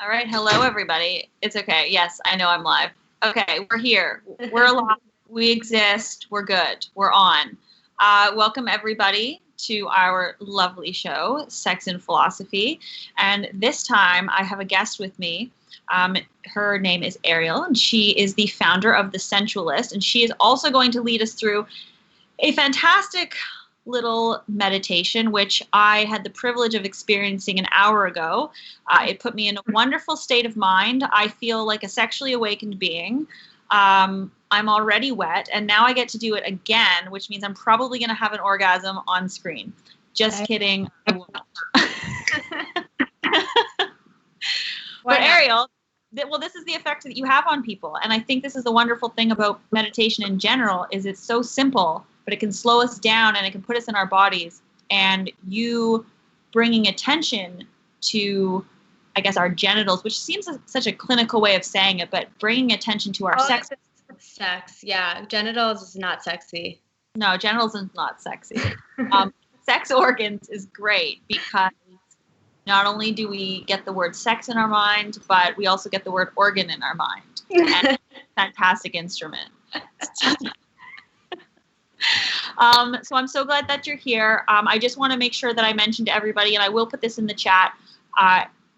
All right. Hello, everybody. It's okay. Yes, I know I'm live. Okay, we're here. We're alive. We exist. We're good. We're on. Welcome, everybody, to our lovely show, Sex and Philosophy. And this time, I have a guest with me. Her name is Arielle, and she is the founder of the Sensualist. And she is also going to lead us through a fantastic little meditation, which I had the privilege of experiencing an hour ago. It put me in a wonderful state of mind. I feel like a sexually awakened being. I'm already wet, and now I get to do it again, which means I'm probably going to have an orgasm on screen. Just kidding. I won't. But Arielle, this is the effect that you have on people. And I think this is the wonderful thing about meditation in general, is it's so simple, but it can slow us down and it can put us in our bodies. And you bringing attention to, I guess, our genitals, which seems such a clinical way of saying it, but bringing attention to our sex. Yeah. Genitals is not sexy. No, genitals is not sexy. Sex organs is great because not only do we get the word sex in our mind, but we also get the word organ in our mind. And it's a fantastic instrument. So I'm so glad that you're here. I just want to make sure that I mention to everybody, and I will put this in the chat,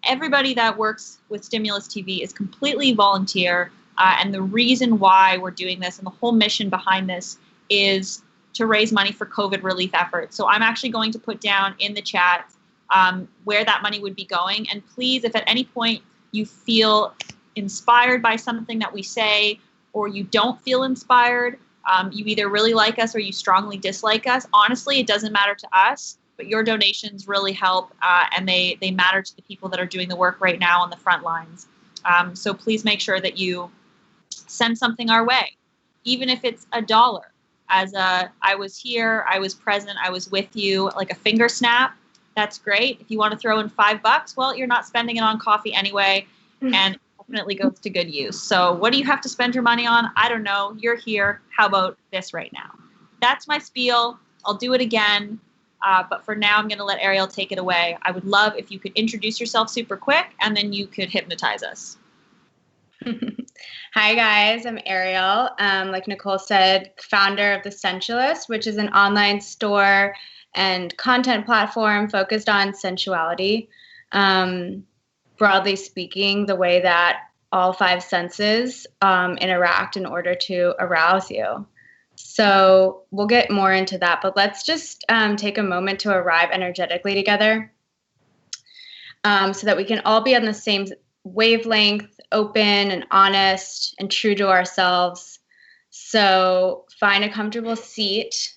everybody that works with Stimulus TV is completely volunteer. And the reason why we're doing this and the whole mission behind this is to raise money for COVID relief efforts. So I'm actually going to put down in the chat where that money would be going. And please, if at any point you feel inspired by something that we say, or you don't feel inspired, you either really like us or you strongly dislike us. Honestly, it doesn't matter to us, but your donations really help, and they matter to the people that are doing the work right now on the front lines. So please make sure that you send something our way, even if it's $1. I was here, I was present, I was with you, like a finger snap. That's great. If you want to throw in $5, well, you're not spending it on coffee anyway, and it definitely goes to good use. So what do you have to spend your money on? I don't know. You're here. How about this right now? That's my spiel. I'll do it again. But for now, I'm going to let Arielle take it away. I would love if you could introduce yourself super quick, and then you could hypnotize us. Hi, guys. I'm Arielle. Like Nicolle said, founder of the Sensualist, which is an online store and content platform focused on sensuality. Broadly speaking, the way that all 5 senses interact in order to arouse you. So we'll get more into that, but let's just take a moment to arrive energetically together so that we can all be on the same wavelength, open and honest and true to ourselves. So find a comfortable seat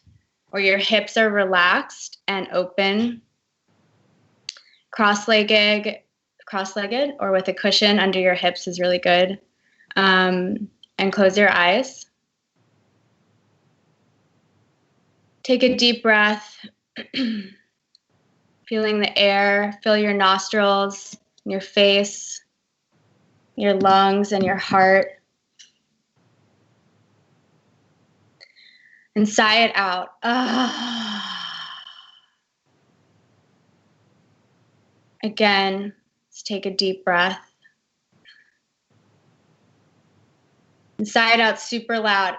where your hips are relaxed and open, cross-legged or with a cushion under your hips is really good. And close your eyes. Take a deep breath, feeling the air, fill your nostrils, your face, your lungs, and your heart. And sigh it out. Again, let's take a deep breath. And sigh it out super loud.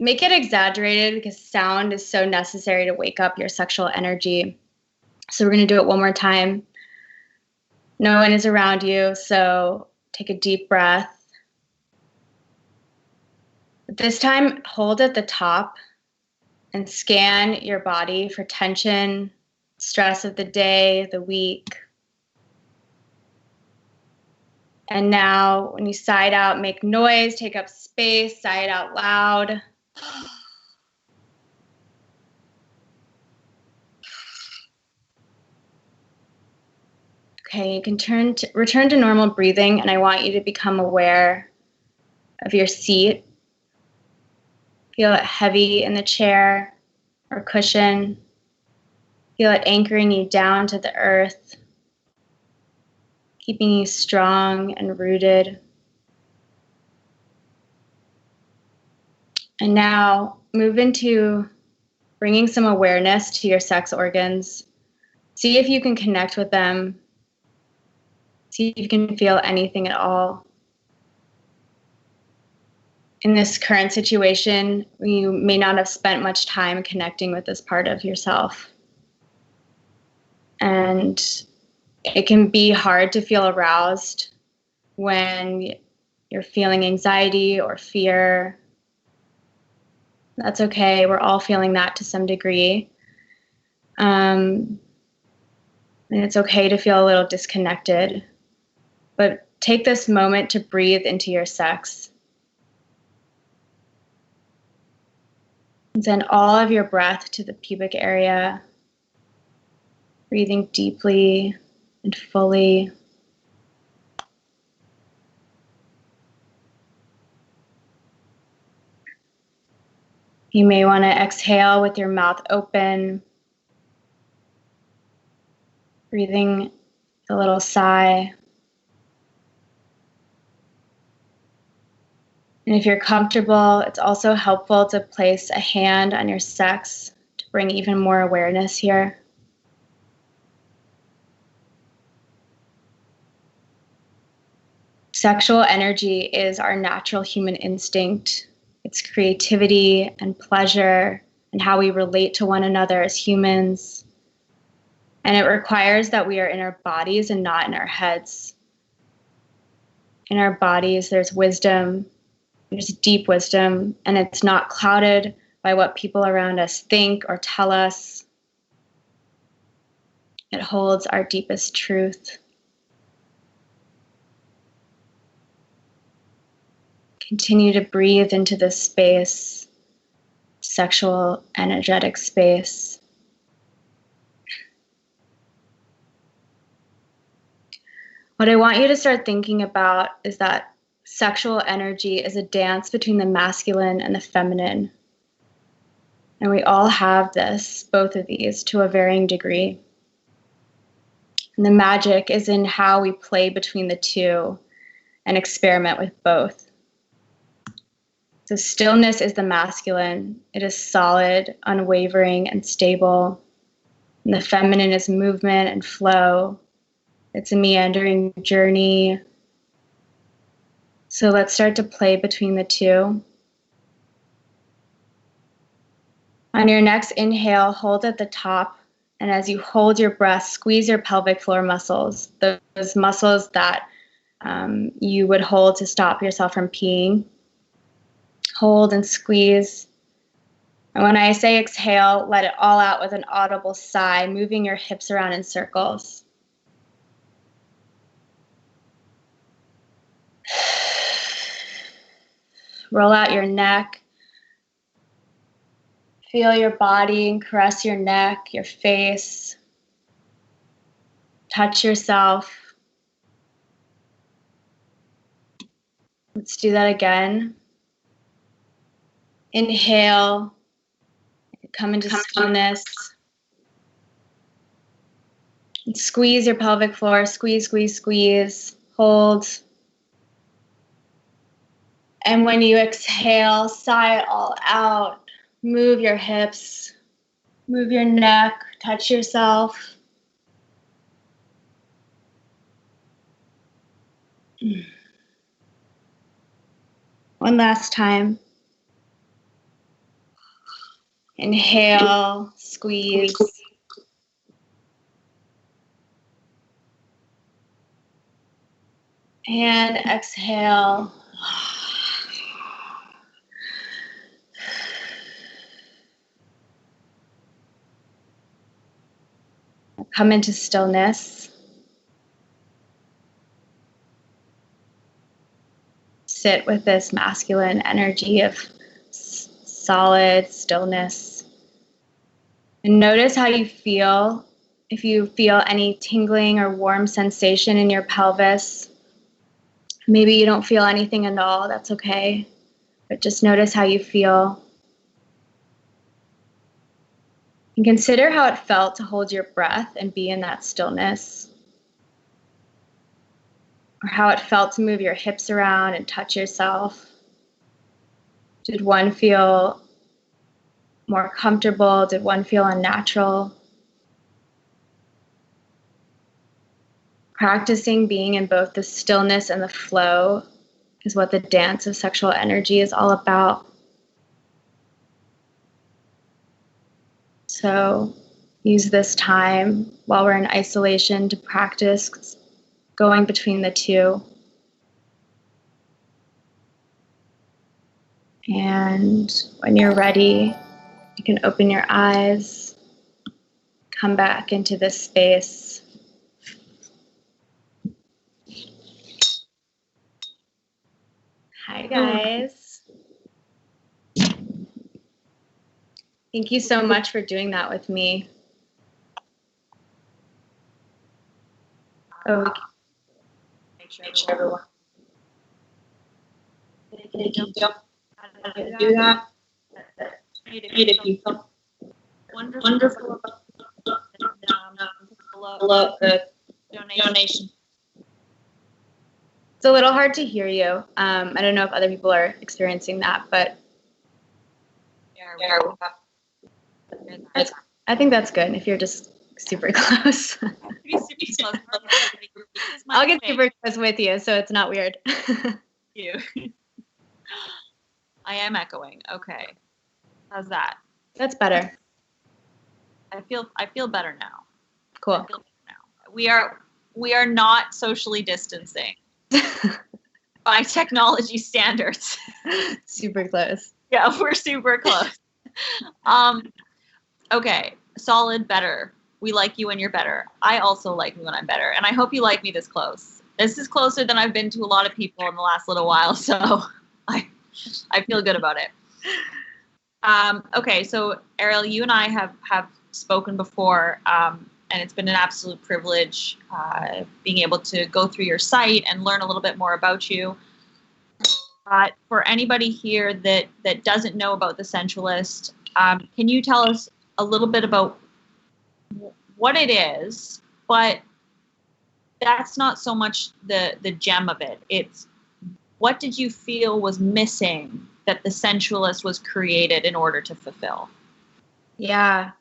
Make it exaggerated because sound is so necessary to wake up your sexual energy. So we're going to do it one more time. No one is around you, so take a deep breath. This time, hold at the top and scan your body for tension, stress of the day, the week. And now, when you sigh it out, make noise, take up space, sigh it out loud. Okay, you can return to normal breathing, and I want you to become aware of your seat. Feel it heavy in the chair or cushion. Feel it anchoring you down to the earth, keeping you strong and rooted. And now move into bringing some awareness to your sex organs. See if you can connect with them. See if you can feel anything at all. In this current situation, you may not have spent much time connecting with this part of yourself. And it can be hard to feel aroused when you're feeling anxiety or fear. That's okay. We're all feeling that to some degree. And it's okay to feel a little disconnected. But take this moment to breathe into your sex. And send all of your breath to the pubic area, breathing deeply and fully. You may want to exhale with your mouth open, breathing a little sigh. And if you're comfortable, it's also helpful to place a hand on your sex to bring even more awareness here. Sexual energy is our natural human instinct. It's creativity and pleasure and how we relate to one another as humans. And it requires that we are in our bodies and not in our heads. In our bodies, there's wisdom. There's deep wisdom, and it's not clouded by what people around us think or tell us. It holds our deepest truth. Continue to breathe into this space, sexual, energetic space. What I want you to start thinking about is that sexual energy is a dance between the masculine and the feminine. And we all have this, both of these, to a varying degree. And the magic is in how we play between the two and experiment with both. So stillness is the masculine. It is solid, unwavering, and stable. And the feminine is movement and flow. It's a meandering journey. So let's start to play between the two. On your next inhale, hold at the top. And as you hold your breath, squeeze your pelvic floor muscles, those muscles that you would hold to stop yourself from peeing. Hold and squeeze. And when I say exhale, let it all out with an audible sigh, moving your hips around in circles. Roll out your neck. Feel your body and caress your neck, your face. Touch yourself. Let's do that again. Inhale. Come into stillness. And squeeze your pelvic floor. Squeeze, squeeze, squeeze. Hold. And when you exhale, sigh it all out. Move your hips. Move your neck. Touch yourself. One last time. Inhale, squeeze. And exhale. Come into stillness. Sit with this masculine energy of solid stillness. And notice how you feel. If you feel any tingling or warm sensation in your pelvis, maybe you don't feel anything at all, that's okay. But just notice how you feel. And consider how it felt to hold your breath and be in that stillness. Or how it felt to move your hips around and touch yourself. Did one feel more comfortable? Did one feel unnatural? Practicing being in both the stillness and the flow is what the dance of sexual energy is all about. So use this time while we're in isolation to practice going between the two. And when you're ready, you can open your eyes, come back into this space. Hi, guys. Thank you so much for doing that with me. Oh, Make sure everyone. Do that. Made a few wonderful below the donation. It's a little hard to hear you. I don't know if other people are experiencing that, but I think that's good if you're just super close. I'll get super close with you, so it's not weird. You. I am echoing. Okay. How's that? That's better. I feel better now. Cool. I feel better now. We are not socially distancing by technology standards. Super close. Yeah, we're super close. Okay, solid, better. We like you when you're better. I also like me when I'm better, and I hope you like me this close. This is closer than I've been to a lot of people in the last little while, so I feel good about it. Okay, so Arielle, you and I have spoken before, and it's been an absolute privilege being able to go through your site and learn a little bit more about you. For anybody here that doesn't know about the Sensualist, can you tell us a little bit about what it is? But that's not so much the gem of it. It's what did you feel was missing that the Sensualist was created in order to fulfill? Yeah.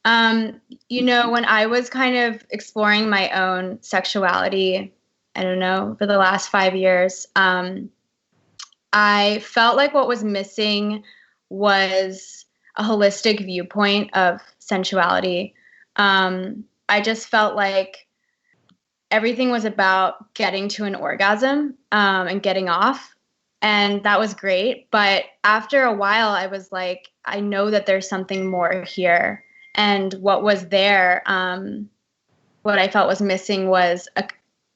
When I was kind of exploring my own sexuality, I don't know, for the last 5 years, I felt like what was missing was a holistic viewpoint of sensuality. I just felt like everything was about getting to an orgasm and getting off. And that was great. But after a while, I was like, I know that there's something more here. And what was there, what I felt was missing was a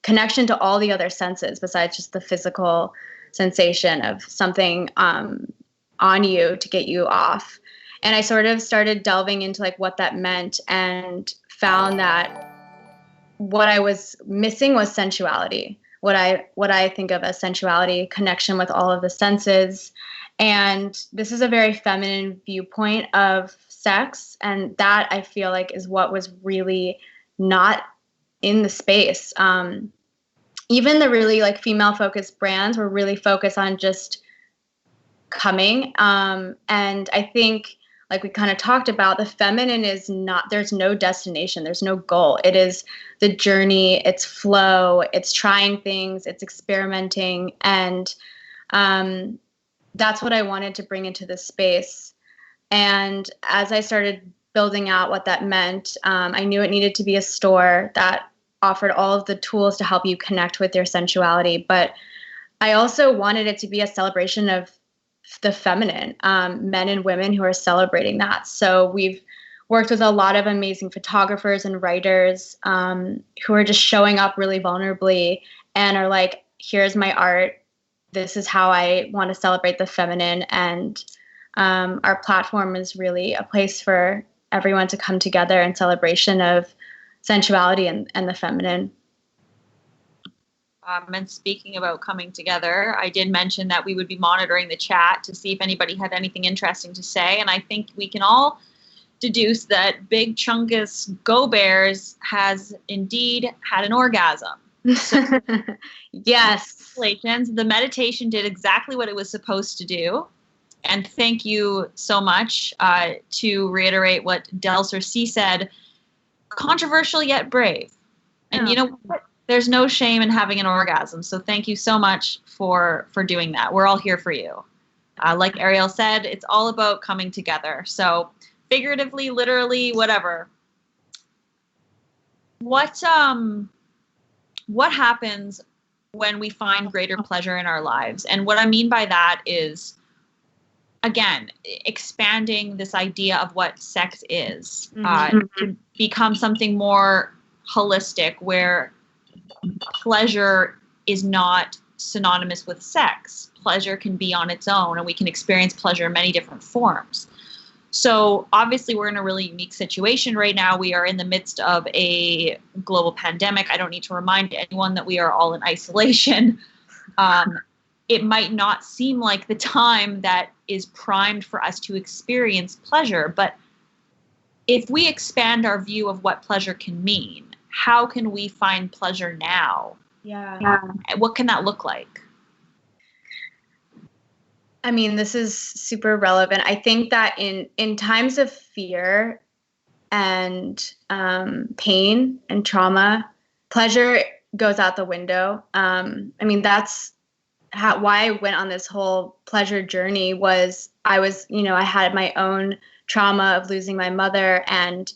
connection to all the other senses besides just the physical sensation of something on you to get you off. And I sort of started delving into like what that meant and found that what I was missing was sensuality. What I think of as sensuality, connection with all of the senses. And this is a very feminine viewpoint of sex. And that I feel like is what was really not in the space. Even the really like female focused brands were really focused on just coming. And I think, like we kind of talked about, the feminine is not, there's no destination, there's no goal. It is the journey, it's flow, it's trying things, it's experimenting. And that's what I wanted to bring into this space. And as I started building out what that meant, I knew it needed to be a store that offered all of the tools to help you connect with your sensuality. But I also wanted it to be a celebration of the feminine, men and women who are celebrating that. So we've worked with a lot of amazing photographers and writers who are just showing up really vulnerably and are like, here's my art. This is how I want to celebrate the feminine. And our platform is really a place for everyone to come together in celebration of sensuality and the feminine. And speaking about coming together, I did mention that we would be monitoring the chat to see if anybody had anything interesting to say. And I think we can all deduce that Big Chungus Go Bears has indeed had an orgasm. So, yes. Congratulations. The meditation did exactly what it was supposed to do. And thank you so much. To reiterate what Delser C said, controversial yet brave. And you know what? There's no shame in having an orgasm. So thank you so much for doing that. We're all here for you. Like Arielle said, it's all about coming together. So figuratively, literally, whatever. What happens when we find greater pleasure in our lives? And what I mean by that is, again, expanding this idea of what sex is to become something more holistic, where pleasure is not synonymous with sex. Pleasure can be on its own, and we can experience pleasure in many different forms. So obviously we're in a really unique situation right now. We are in the midst of a global pandemic. I don't need to remind anyone that we are all in isolation. It might not seem like the time that is primed for us to experience pleasure, but if we expand our view of what pleasure can mean, how can we find pleasure now? Yeah. What can that look like? I mean, this is super relevant. I think that in times of fear and pain and trauma, pleasure goes out the window. I mean, that's why I went on this whole pleasure journey. Was I had my own trauma of losing my mother, and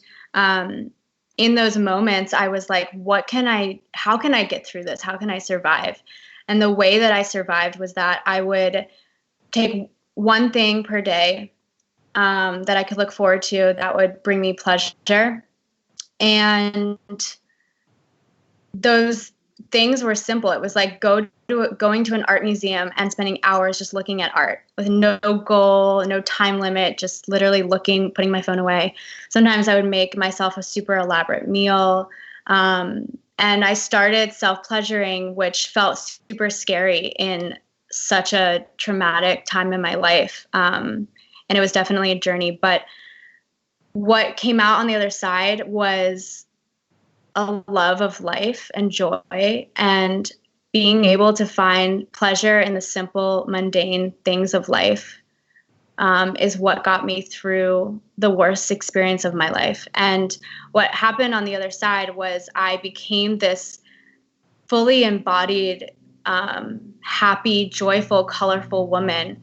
in those moments I was like, how can I get through this? How can I survive? And the way that I survived was that I would take one thing per day that I could look forward to that would bring me pleasure. And those things were simple. It was like going to an art museum and spending hours just looking at art with no goal, no time limit, just literally looking, putting my phone away. Sometimes I would make myself a super elaborate meal. And I started self-pleasuring, which felt super scary in such a traumatic time in my life. And it was definitely a journey. But what came out on the other side was a love of life and joy, and being able to find pleasure in the simple, mundane things of life is what got me through the worst experience of my life. And what happened on the other side was I became this fully embodied, happy, joyful, colorful woman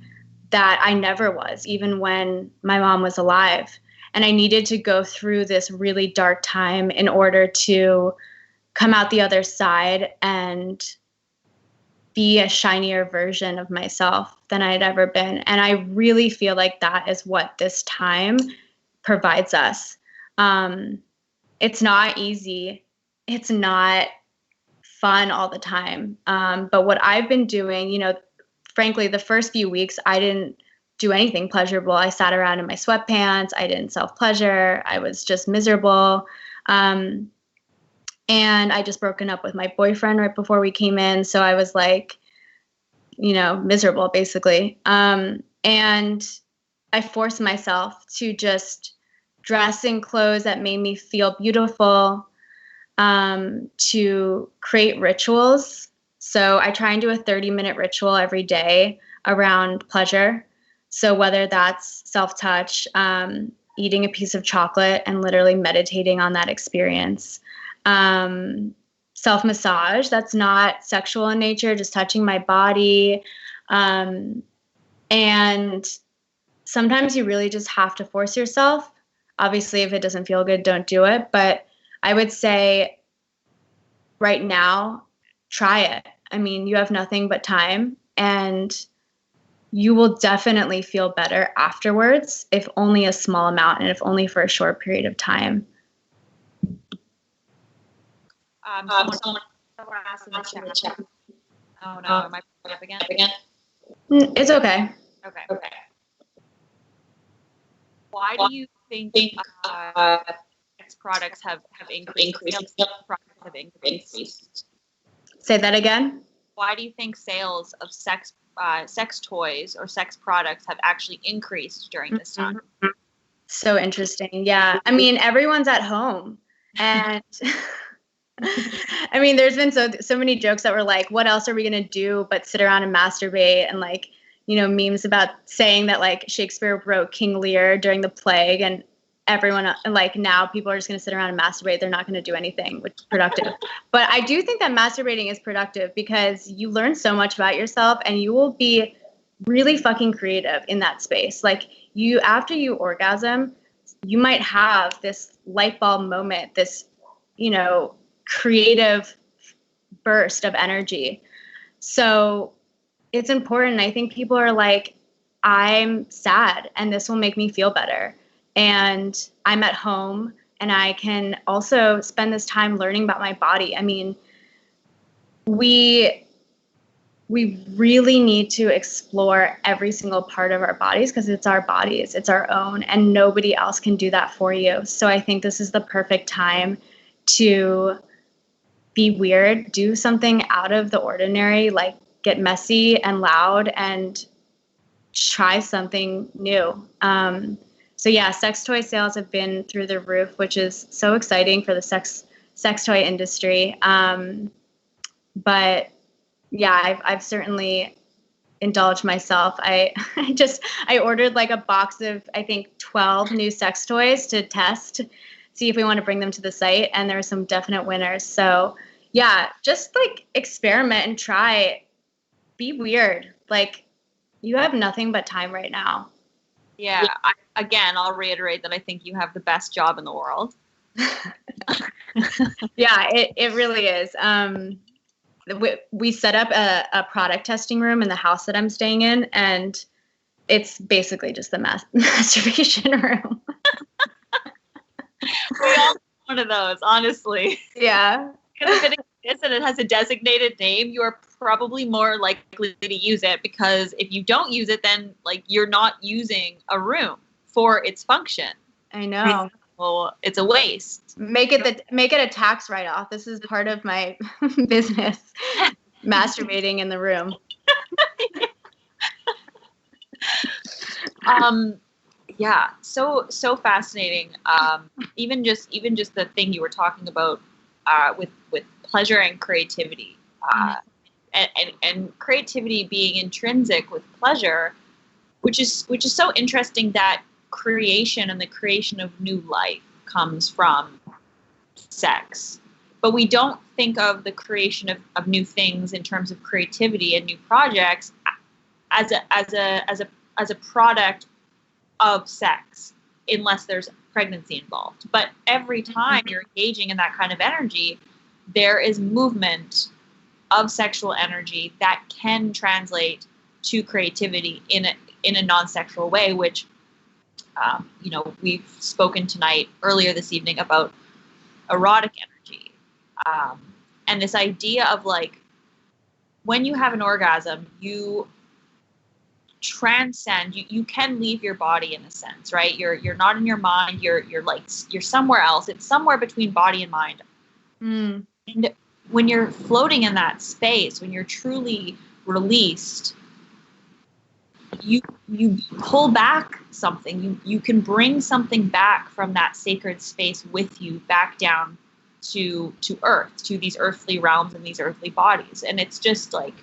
that I never was, even when my mom was alive. And I needed to go through this really dark time in order to come out the other side and be a shinier version of myself than I had ever been. And I really feel like that is what this time provides us. It's not easy. It's not fun all the time. But what I've been doing, frankly, the first few weeks, I didn't do anything pleasurable. I sat around in my sweatpants. I didn't self-pleasure. I was just miserable. And I just broken up with my boyfriend right before we came in. So I was like, miserable basically. And I forced myself to just dress in clothes that made me feel beautiful, to create rituals. So I try and do a 30-minute ritual every day around pleasure. So whether that's self-touch, eating a piece of chocolate and literally meditating on that experience, self-massage that's not sexual in nature, just touching my body. And sometimes you really just have to force yourself. Obviously, if it doesn't feel good, don't do it. But I would say right now, try it. I mean, you have nothing but time, and you will definitely feel better afterwards, if only a small amount and if only for a short period of time. Someone asked in the chat. Oh no, am I pulling up again? It's okay. Okay. Why do you think sex products have increased? Products have increased. Say that again. Why do you think sales of sex toys or sex products have actually increased during this time? So interesting. Yeah. I mean, everyone's at home, and I mean, there's been so many jokes that were like, what else are we going to do but sit around and masturbate and memes about saying that like Shakespeare wrote King Lear during the plague, and everyone like now people are just going to sit around and masturbate. They're not going to do anything which is productive. But I do think that masturbating is productive because you learn so much about yourself, and you will be really fucking creative in that space. Like after you orgasm, you might have this light bulb moment, this, creative burst of energy. So it's important. I think people are like, I'm sad and this will make me feel better. And I'm at home and I can also spend this time learning about my body. I mean, we really need to explore every single part of our bodies because it's our bodies, it's our own, and nobody else can do that for you. So I think this is the perfect time to be weird, do something out of the ordinary, like get messy and loud and try something new. So yeah, sex toy sales have been through the roof, which is so exciting for the sex toy industry. But yeah, I've certainly indulged myself. I ordered like a box of, I think, 12 new sex toys to test, see if we want to bring them to the site. And there are some definite winners. So yeah, just like experiment and try, be weird. Like you have nothing but time right now. Yeah. I'll reiterate that I think you have the best job in the world. Yeah, it really is. We set up a product testing room in the house that I'm staying in, and it's basically just the masturbation room. We all need one of those, honestly. Yeah. If it exists and it has a designated name, you are probably more likely to use it, because if you don't use it, then like you're not using a room for its function. I know. Well, it's a waste. Make it a tax write-off. This is part of my business. Masturbating in the room. Yeah, so fascinating. Even just the thing you were talking about with pleasure and creativity, and creativity being intrinsic with pleasure, which is so interesting that creation and the creation of new life comes from sex. But we don't think of the creation of new things in terms of creativity and new projects as a product of sex, unless there's pregnancy involved. But every time you're engaging in that kind of energy, there is movement of sexual energy that can translate to creativity in a non-sexual way, which we've spoken tonight earlier this evening about erotic energy. And this idea of like, when you have an orgasm, you transcend, you can leave your body in a sense, right? You're not in your mind, you're somewhere else. It's somewhere between body and mind. And when you're floating in that space, when you're truly released, you pull back something. You can bring something back from that sacred space with you back down to earth, to these earthly realms and these earthly bodies. And it's just like,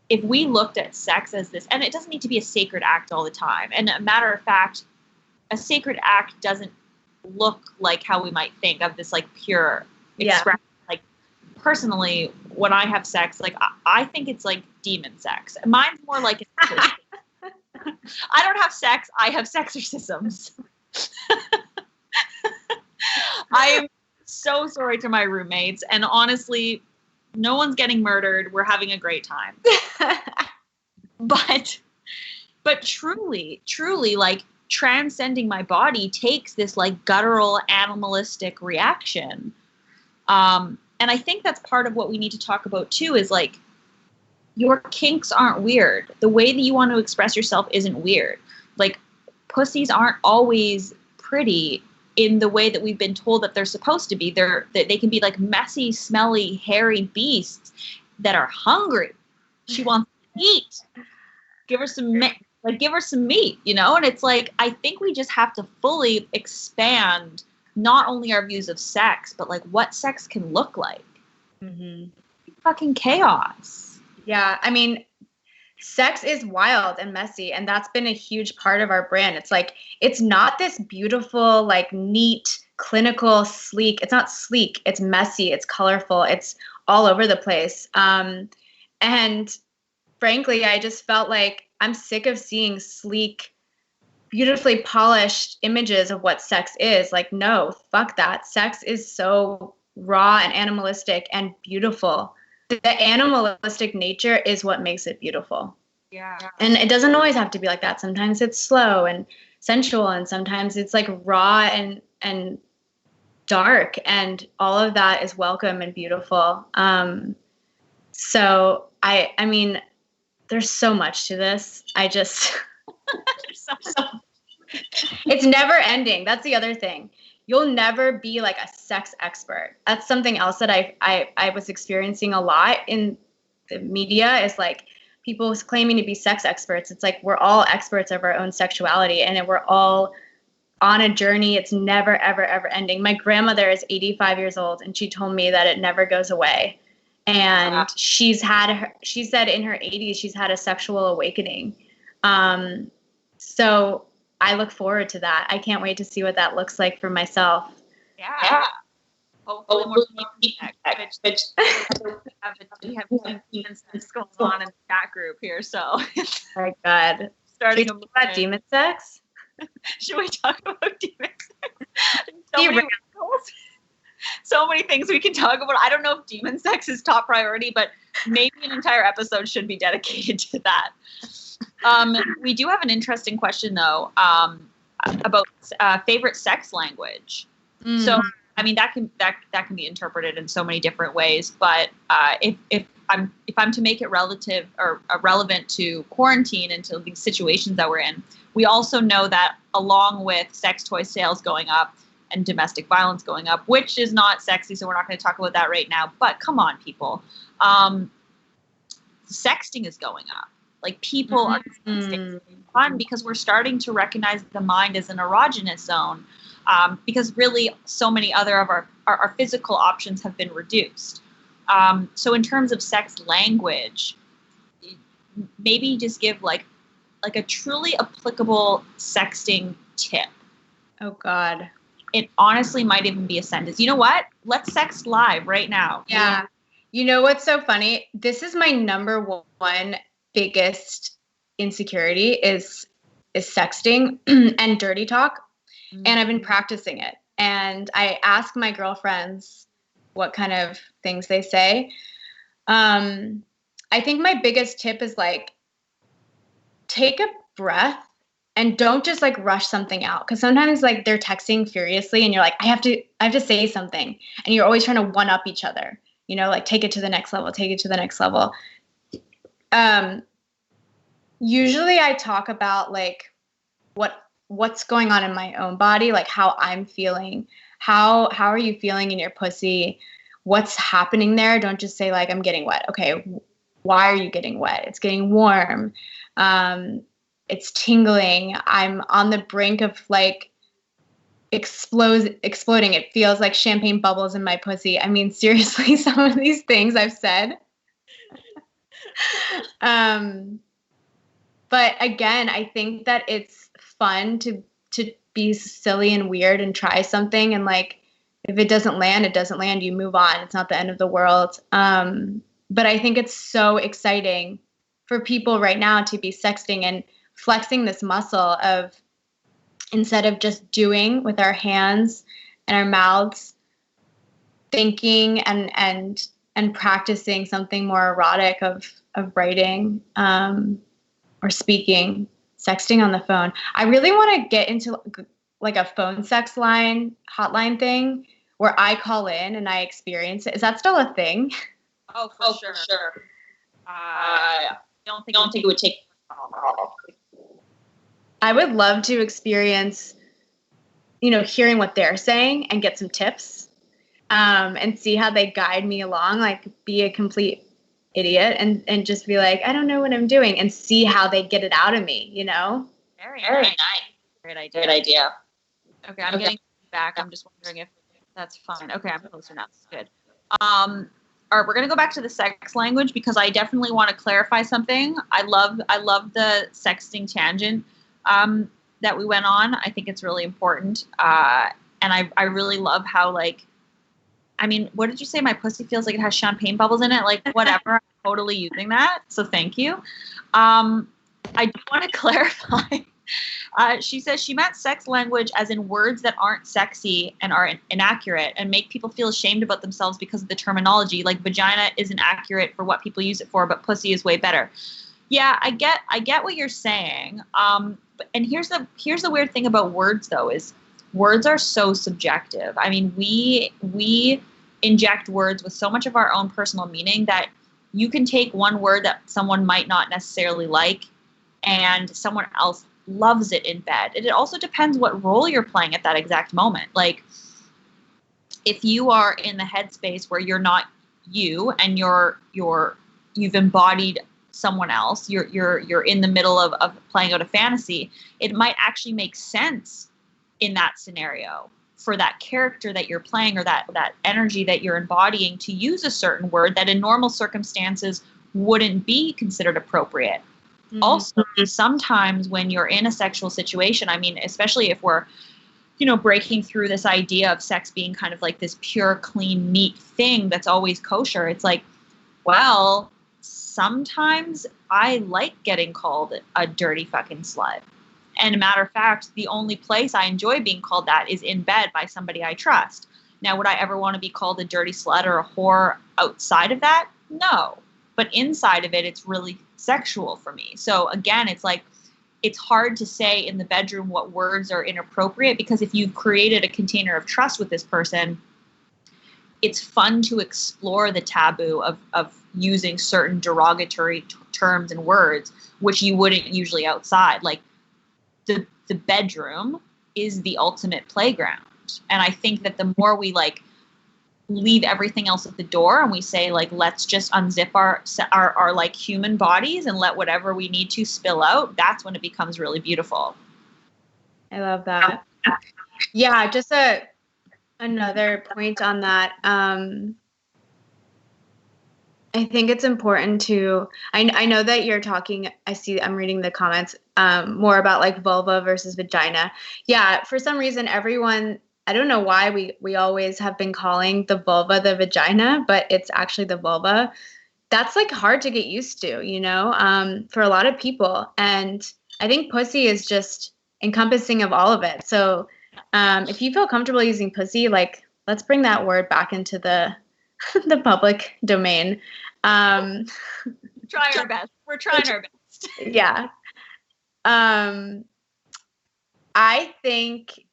if we looked at sex as this, and it doesn't need to be a sacred act all the time. And a matter of fact, a sacred act doesn't look like how we might think of this like pure expression. Like personally, when I have sex, like I think it's like demon sex. Mine's more like I don't have sex, I have sexorcisms. I am so sorry to my roommates, and honestly, no one's getting murdered. We're having a great time. But truly, like transcending my body takes this like guttural animalistic reaction. And I think that's part of what we need to talk about too, is like, your kinks aren't weird. The way that you want to express yourself isn't weird. Like, pussies aren't always pretty in the way that we've been told that they're supposed to be. They can be like messy, smelly, hairy beasts that are hungry. She wants to eat. Give her some meat, you know? And it's like, I think we just have to fully expand not only our views of sex, but like what sex can look like. Fucking chaos. Yeah, I mean, sex is wild and messy, and that's been a huge part of our brand. It's like, it's not this beautiful, like neat, clinical, sleek. It's not sleek. It's messy. It's colorful. It's all over the place. And frankly, I just felt like I'm sick of seeing sleek, beautifully polished images of what sex is. Like, no, fuck that. Sex is so raw and animalistic and beautiful. The animalistic nature is what makes it beautiful. Yeah. And it doesn't always have to be like that. Sometimes it's slow and sensual, and sometimes it's like raw and dark, and all of that is welcome and beautiful. So I mean, there's so much to this. I just it's never ending. That's the other thing. You'll never be like a sex expert. That's something else that I was experiencing a lot in the media, is like people claiming to be sex experts. It's like we're all experts of our own sexuality, and we're all on a journey. It's never, ever, ever ending. My grandmother is 85 years old, and she told me that it never goes away. And she said in her 80s, she's had a sexual awakening. So I look forward to that. I can't wait to see what that looks like for myself. Yeah. Hopefully more people connect, which we have demon sex going on in the chat group here, so. Oh my God. Starting Can we talk about demon sex? Should we talk about demon sex? So many things we can talk about. I don't know if demon sex is top priority, but maybe an entire episode should be dedicated to that. We do have an interesting question, though, about favorite sex language. So, I mean, that can be interpreted in so many different ways. But if I'm to make it relative or relevant to quarantine and to the situations that we're in, we also know that along with sex toy sales going up and domestic violence going up, which is not sexy, so we're not going to talk about that right now. But come on, people, sexting is going up. Like, people are fun because we're starting to recognize the mind as an erogenous zone, because really so many other of our physical options have been reduced. So in terms of sex language, maybe just give like a truly applicable sexting tip. Oh God. It honestly might even be a sentence. You know what? Let's sext live right now. Yeah. You know what's so funny? This is my number one biggest insecurity is sexting and dirty talk. And I've been practicing it. And I ask my girlfriends what kind of things they say. I think my biggest tip is like, take a breath and don't just like rush something out. Cause sometimes like they're texting furiously and you're like, I have to say something. And you're always trying to one up each other, you know, like take it to the next level, take it to the next level. Usually I talk about like what's going on in my own body, like how I'm feeling. How are you feeling in your pussy? What's happening there? Don't just say like, I'm getting wet. Okay, why are you getting wet? It's getting warm. It's tingling. I'm on the brink of like exploding. It feels like champagne bubbles in my pussy. I mean, seriously, some of these things I've said. But again, I think that it's fun to be silly and weird and try something. And like, if it doesn't land, it doesn't land. You move on. It's not the end of the world. But I think it's so exciting for people right now to be sexting and flexing this muscle of, instead of just doing with our hands and our mouths, thinking and practicing something more erotic of writing or speaking, sexting on the phone. I really want to get into like a phone sex line hotline thing where I call in and I experience it. Is that still a thing? Oh, for sure. I don't think it would take. I would love to experience, hearing what they're saying and get some tips, and see how they guide me along, like be a complete idiot and just be like, I don't know what I'm doing, and see how they get it out of me, Very nice. Great idea. Okay, I'm getting back. I'm just wondering if that's fine. Okay, I'm closer now. That's good. All right, we're going to go back to the sex language because I definitely want to clarify something. I love the sexting tangent that we went on. I think it's really important. And I really love how, like, I mean, what did you say? My pussy feels like it has champagne bubbles in it. Like, whatever. I'm totally using that. So thank you. I do want to clarify. She says she meant sex language as in words that aren't sexy and are inaccurate and make people feel ashamed about themselves because of the terminology. Like vagina isn't accurate for what people use it for, but pussy is way better. Yeah, I get what you're saying. And here's the weird thing about words though is words are so subjective. I mean, we inject words with so much of our own personal meaning that you can take one word that someone might not necessarily like and someone else loves it in bed. And it also depends what role you're playing at that exact moment. Like if you are in the headspace where you're not you and you've embodied someone else, you're in the middle of playing out a fantasy, it might actually make sense in that scenario for that character that you're playing or that energy that you're embodying to use a certain word that in normal circumstances wouldn't be considered appropriate. Mm-hmm. Also, sometimes when you're in a sexual situation, I mean, especially if we're, breaking through this idea of sex being kind of like this pure, clean, neat thing that's always kosher, it's like, well, sometimes I like getting called a dirty fucking slut. And a matter of fact, the only place I enjoy being called that is in bed by somebody I trust. Now, would I ever want to be called a dirty slut or a whore outside of that? No. But inside of it, it's really sexual for me. So again, it's like, it's hard to say in the bedroom what words are inappropriate because if you've created a container of trust with this person, it's fun to explore the taboo of using certain derogatory terms and words, which you wouldn't usually outside. Like the bedroom is the ultimate playground. And I think that the more we like leave everything else at the door and we say like, let's just unzip our like human bodies and let whatever we need to spill out, that's when it becomes really beautiful. I love that. Yeah, just another point on that. I think it's important to, I know that you're talking, I'm reading the comments, more about like vulva versus vagina. Yeah, for some reason, everyone, I don't know why we always have been calling the vulva the vagina, but it's actually the vulva. That's like hard to get used to, for a lot of people. And I think pussy is just encompassing of all of it. So if you feel comfortable using pussy, like let's bring that word back into the public domain. Try our best. We're trying our best. Yeah. I think,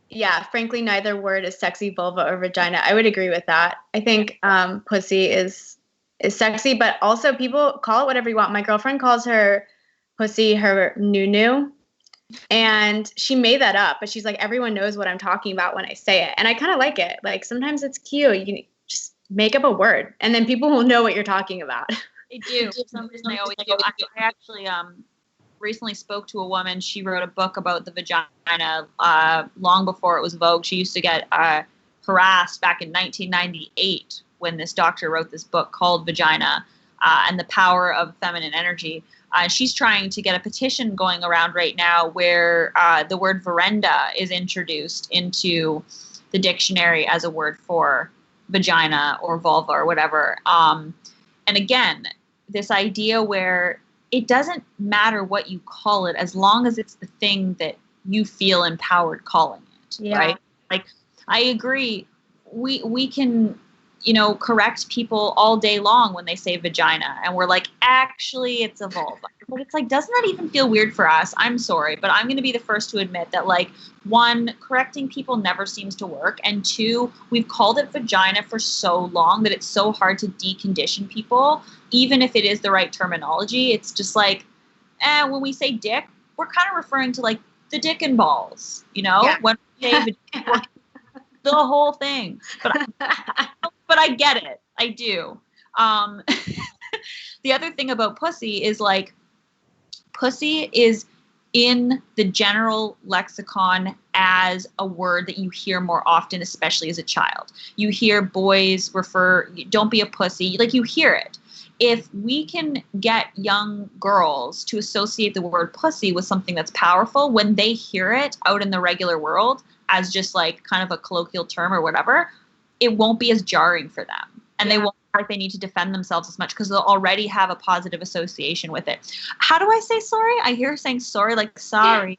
yeah, frankly, neither word is sexy, vulva or vagina. I would agree with that. I think pussy is sexy, but also people call it whatever you want. My girlfriend calls her pussy her nunu. And she made that up, but she's like, everyone knows what I'm talking about when I say it. And I kind of like it. Like sometimes it's cute. You can just make up a word and then people will know what you're talking about. They do. For some reason they always do. I actually recently spoke to a woman. She wrote a book about the vagina long before it was Vogue. She used to get harassed back in 1998 when this doctor wrote this book called Vagina and the Power of Feminine Energy. She's trying to get a petition going around right now where the word verenda is introduced into the dictionary as a word for vagina or vulva or whatever. And again, this idea where it doesn't matter what you call it as long as it's the thing that you feel empowered calling it, right? Like, I agree. We can, correct people all day long when they say vagina and we're like, actually it's a vulva. But it's like, doesn't that even feel weird for us? I'm sorry, but I'm going to be the first to admit that, like, one, correcting people never seems to work. And two, we've called it vagina for so long that it's so hard to decondition people, even if it is the right terminology. It's just like, when we say dick, we're kind of referring to like the dick and balls, Yeah. When we say vagina, the whole thing. But I get it. I do. The other thing about pussy is like, pussy is in the general lexicon as a word that you hear more often, especially as a child. You hear boys refer, don't be a pussy, like you hear it. If we can get young girls to associate the word pussy with something that's powerful, when they hear it out in the regular world as just like kind of a colloquial term or whatever, it won't be as jarring for them. And they won't feel like they need to defend themselves as much because they'll already have a positive association with it. How do I say sorry? I hear saying sorry like sorry.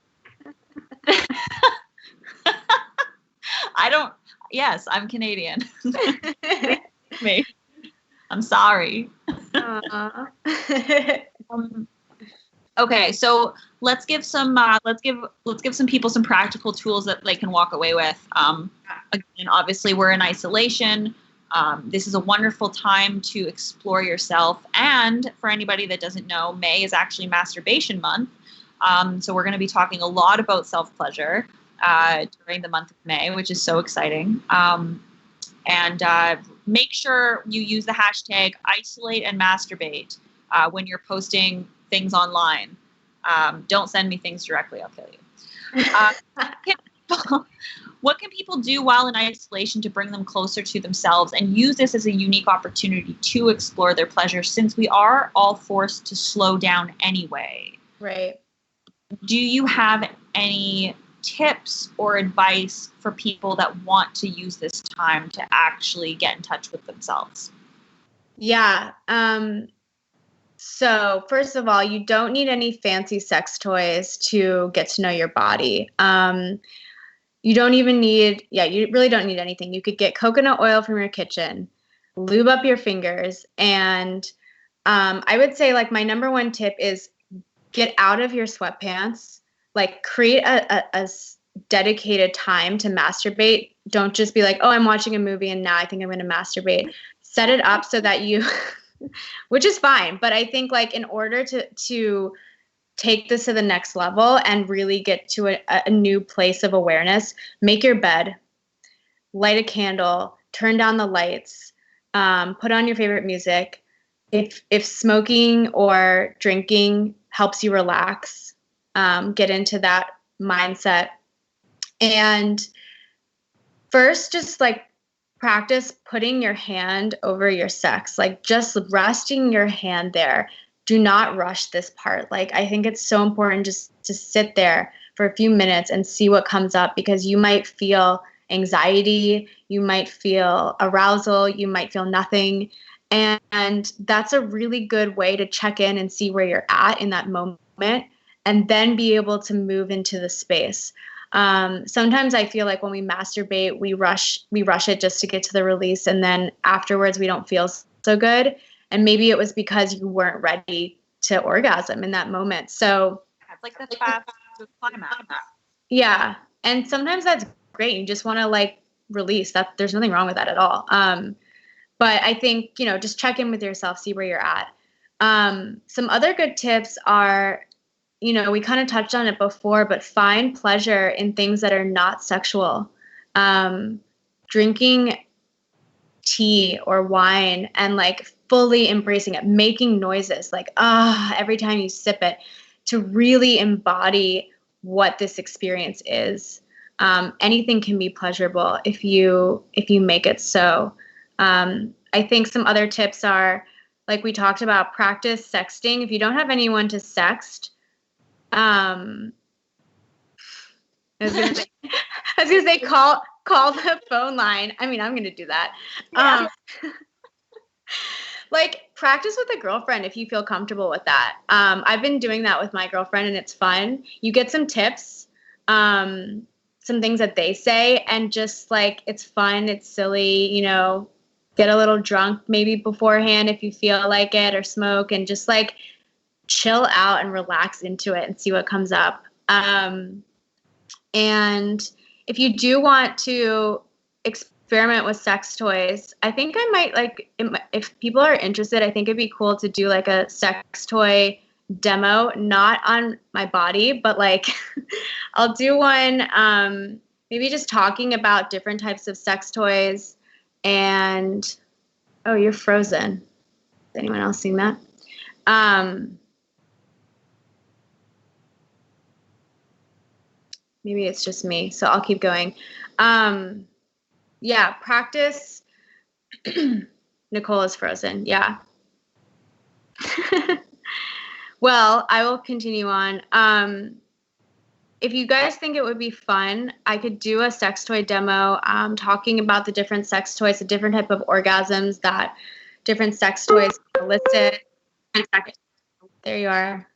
I don't. Yes, I'm Canadian. Me. I'm sorry. Okay, so let's give some people some practical tools that they can walk away with. Again, obviously, we're in isolation. This is a wonderful time to explore yourself. And for anybody that doesn't know, May is actually Masturbation Month. So we're going to be talking a lot about self-pleasure during the month of May, which is so exciting. And make sure you use the hashtag isolate and masturbate when you're posting things online. Don't send me things directly. I'll kill you. What can people do while in isolation to bring them closer to themselves and use this as a unique opportunity to explore their pleasure, since we are all forced to slow down anyway? Right. Do you have any tips or advice for people that want to use this time to actually get in touch with themselves? Yeah. So first of all, you don't need any fancy sex toys to get to know your body. You don't even need, you really don't need anything. You could get coconut oil from your kitchen, lube up your fingers, and I would say like my number one tip is get out of your sweatpants. Like create a dedicated time to masturbate. Don't just be like, oh, I'm watching a movie and now I think I'm going to masturbate. Set it up so that you, which is fine. But I think like in order to take this to the next level and really get to a new place of awareness, make your bed, light a candle, turn down the lights, put on your favorite music. If smoking or drinking helps you relax, get into that mindset. And first, just like practice putting your hand over your sex, like just resting your hand there. Do not rush this part. Like, I think it's so important just to sit there for a few minutes and see what comes up, because you might feel anxiety, you might feel arousal, you might feel nothing. And that's a really good way to check in and see where you're at in that moment and then be able to move into the space. Sometimes I feel like when we masturbate, we rush it just to get to the release, and then afterwards we don't feel so good. And maybe it was because you weren't ready to orgasm in that moment. So it's like the fast climax. Yeah, and sometimes that's great. You just want to like release that. There's nothing wrong with that at all. But I think, just check in with yourself, see where you're at. Some other good tips are, we kind of touched on it before, but find pleasure in things that are not sexual. Drinking tea or wine and like fully embracing it, making noises like, every time you sip it, to really embody what this experience is. Anything can be pleasurable if you make it so. I think some other tips are, like we talked about, practice sexting. If you don't have anyone to sext, I was gonna say call the phone line. I mean, I'm gonna do that. Yeah. Like practice with a girlfriend if you feel comfortable with that. I've been doing that with my girlfriend and it's fun. You get some tips, some things that they say, and just like it's fun, it's silly, get a little drunk maybe beforehand if you feel like it, or smoke, and just like chill out and relax into it and see what comes up. And if you do want to experiment with sex toys, I think I might if people are interested, I think it'd be cool to do like a sex toy demo, not on my body, but like I'll do one, maybe just talking about different types of sex toys. And oh, you're frozen. Is anyone else seeing that? maybe it's just me, so I'll keep going. Yeah, practice. Nicolle is frozen. Yeah. Well, I will continue on. If you guys think it would be fun, I could do a sex toy demo talking about the different sex toys, the different type of orgasms that different sex toys elicit. There you are.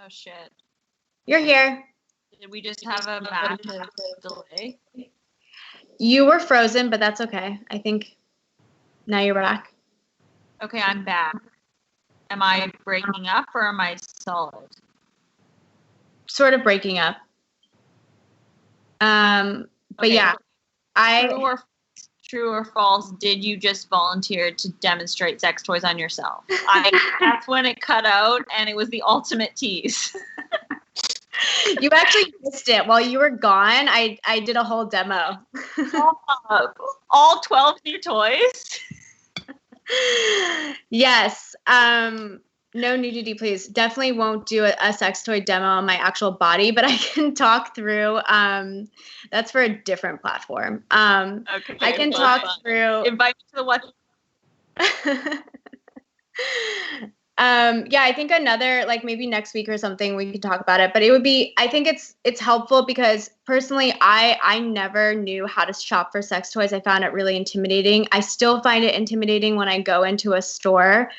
Oh, shit. You're here. Did we just have a massive delay? You were frozen, but that's okay. I think now you're back. Okay, I'm back. Am I breaking up or am I solid? Sort of breaking up. But Okay, yeah, True or false, did you just volunteer to demonstrate sex toys on yourself? That's when it cut out, and it was the ultimate tease. You actually missed it. While you were gone, I did a whole demo. All 12 new toys? Yes. No nudity, please. Definitely won't do a sex toy demo on my actual body, but I can talk through. That's for a different platform. Okay, I can talk through. Invite me to the what? Yeah, I think another, like maybe next week or something, we could talk about it. But it would be, I think it's helpful because personally, I never knew how to shop for sex toys. I found it really intimidating. I still find it intimidating when I go into a store.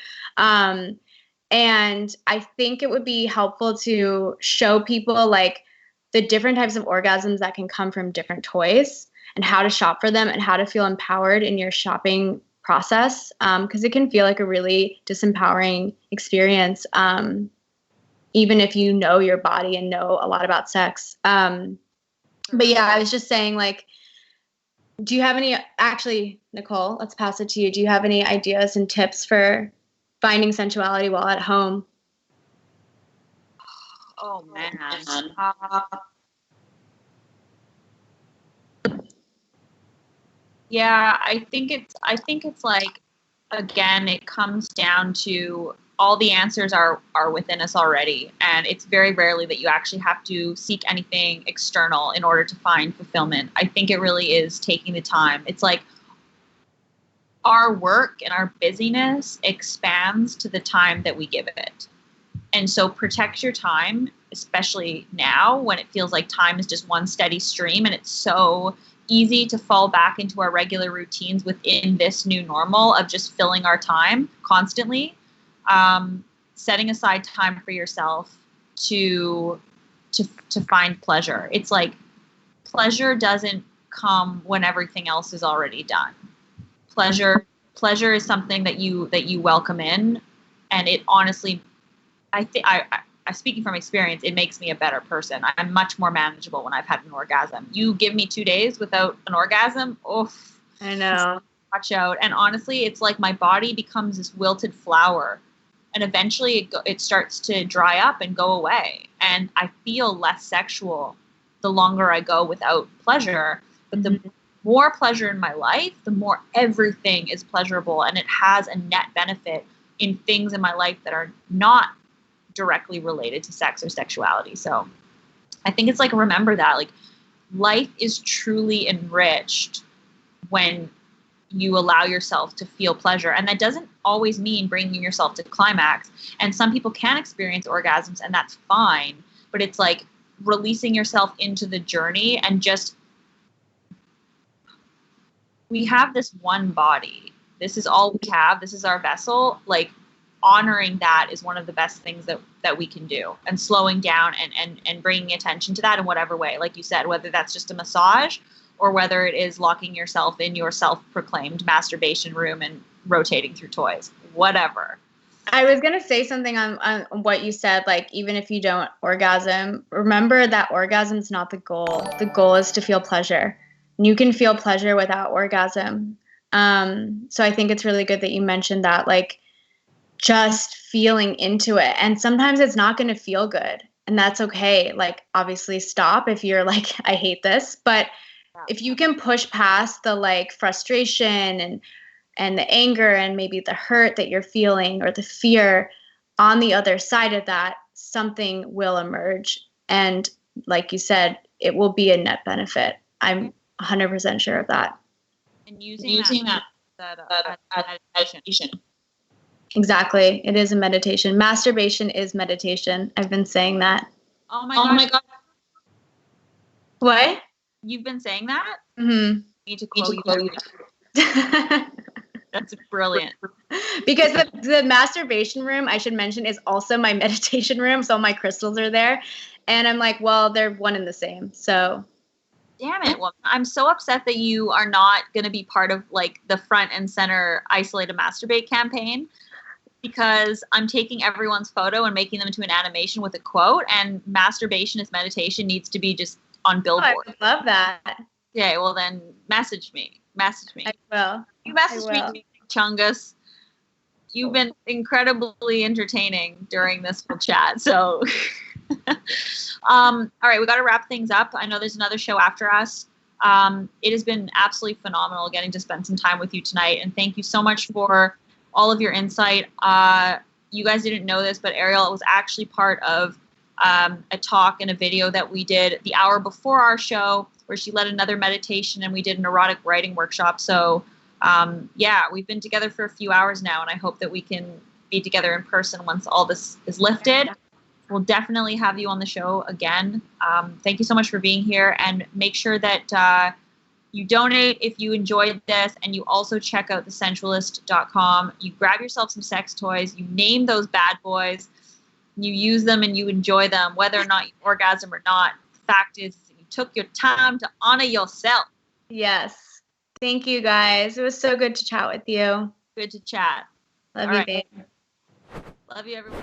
And I think it would be helpful to show people like the different types of orgasms that can come from different toys and how to shop for them and how to feel empowered in your shopping process, because it can feel like a really disempowering experience, even if you know your body and know a lot about sex. But yeah, I was just saying, like, do you have any, actually, Nicolle, let's pass it to you. Do you have any ideas and tips for finding sensuality while at home? Oh, man. Yeah, I think it's like, again, it comes down to all the answers are within us already, and it's very rarely that you actually have to seek anything external in order to find fulfillment. I think it really is taking the time. It's like our work and our busyness expands to the time that we give it. And so protect your time, especially now when it feels like time is just one steady stream and it's so easy to fall back into our regular routines within this new normal of just filling our time constantly. Setting aside time for yourself to find pleasure. It's like pleasure doesn't come when everything else is already done. Pleasure is something that you welcome in, and it honestly, I speaking from experience, it makes me a better person. I'm much more manageable when I've had an orgasm. You give me 2 days without an orgasm, oof. I know. Watch out. And honestly, it's like my body becomes this wilted flower, and eventually it starts to dry up and go away. And I feel less sexual the longer I go without pleasure. But the more pleasure in my life, the more everything is pleasurable, and it has a net benefit in things in my life that are not directly related to sex or sexuality. So I think it's like, remember that, like, life is truly enriched when you allow yourself to feel pleasure. And that doesn't always mean bringing yourself to climax. And some people can experience orgasms, and that's fine. But it's like releasing yourself into the journey, and just, we have this one body. This is all we have. This is our vessel. Like, honoring that is one of the best things that we can do, and slowing down and bringing attention to that in whatever way, like you said, whether that's just a massage or whether it is locking yourself in your self-proclaimed masturbation room and rotating through toys, whatever. I was going to say something on what you said, like, even if you don't orgasm, remember that orgasm is not the goal. The goal is to feel pleasure. And you can feel pleasure without orgasm. So I think it's really good that you mentioned that, like, just feeling into it. And sometimes it's not going to feel good, and that's okay. Like, obviously stop if you're like, I hate this. But if you can push past the like frustration and the anger and maybe the hurt that you're feeling or the fear, on the other side of that, something will emerge. And like you said, it will be a net benefit. I'm 100% sure of that. And using that meditation. Exactly. It is a meditation. Masturbation is meditation. I've been saying that. Oh my God. What? You've been saying that? Mm-hmm. I need to quote you. That's brilliant. Because the masturbation room, I should mention, is also my meditation room. So my crystals are there. And I'm like, well, they're one and the same. So. Damn it. Well, I'm so upset that you are not going to be part of like the front and center Isolate and Masturbate campaign, because I'm taking everyone's photo and making them into an animation with a quote, and masturbation is meditation needs to be just on billboard. Oh, I love that. Okay, well then message me. I will. You message me, Chungus. You've been incredibly entertaining during this whole chat. So, all right, we got to wrap things up. I know there's another show after us. It has been absolutely phenomenal getting to spend some time with you tonight, and thank you so much for all of your insight. You guys didn't know this, but Arielle was actually part of a talk and a video that we did the hour before our show, where she led another meditation and we did an erotic writing workshop. So yeah, we've been together for a few hours now, and I hope that we can be together in person once all this is lifted. We'll definitely have you on the show again. Thank you so much for being here, and make sure that you donate if you enjoyed this, and you also check out thesensualist.com. You grab yourself some sex toys, you name those bad boys, you use them and you enjoy them, whether or not you orgasm or not. The fact is, you took your time to honor yourself. Yes. Thank you, guys. It was so good to chat with you. Good to chat. Love you, babe. Love you, everyone.